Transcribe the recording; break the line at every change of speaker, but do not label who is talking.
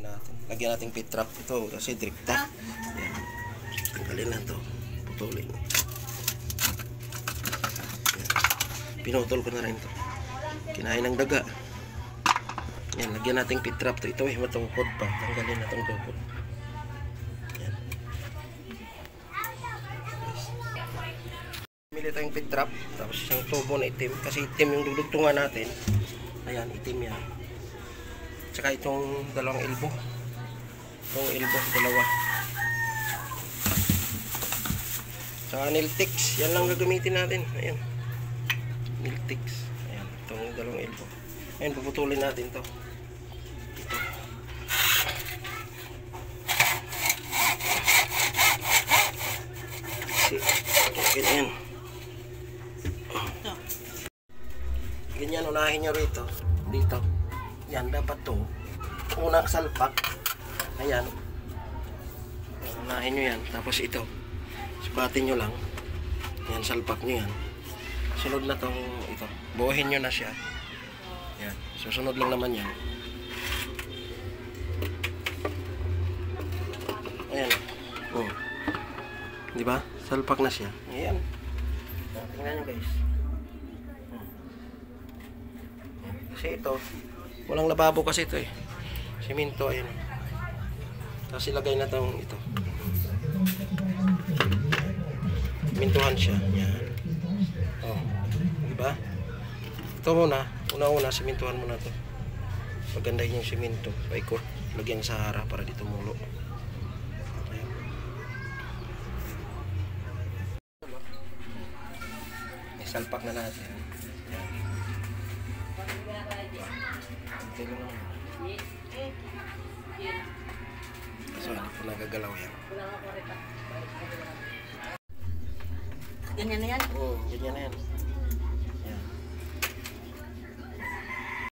natin. Lagyan natin pit trap ito kasi direkta. Yan. Tanggalin na ito. Putulin. Yan. Pinutol ko na rin ito. Kinain ng daga. Yan, lagyan natin pit trap to. Ito matungkod pa. Tanggalin na itong tungkod. Yan. Pili tayong pit trap. Tapos isang tubo na itim. Kasi itim yung dudugtungan natin. Ayan, itim yan. Tsaka itong dalawang elbow. Itong elbow, dalawa. Tsaka nail ticks. Yan lang gagamitin natin. Ayan. Nail ticks. Ayan, itong dalawang elbow. Ayan, puputulin natin to. Ito. Ganyan. Ganyan, unahin nyo rito. Dito. Yan, dapat to. Unang salpak. Ayan. Unahin nyo yan. Tapos ito. Subatin nyo lang. Yan, salpak nyo yan. Sunod na tong ito. Buuhin nyo na siya. Yan. Susunod lang naman yan. Ayan. Oh. Diba? Salpak na siya. Ayan. Tingnan nyo guys. Kasi ito, walang lababo kasi ito eh. Simento, ayan. Tapos ilagay na itong ito. Simentuhan siya. Yan. Oh. Diba? Ito muna. Una-una, simentuhan muna ito. Pagandahin yung simento. Paikot. Lagyan sa hara para dito mulo. Ayan. Isalpak na natin. So, hindi po nagagalaw yan.
Ganyan na yan?
Ganyan na yan.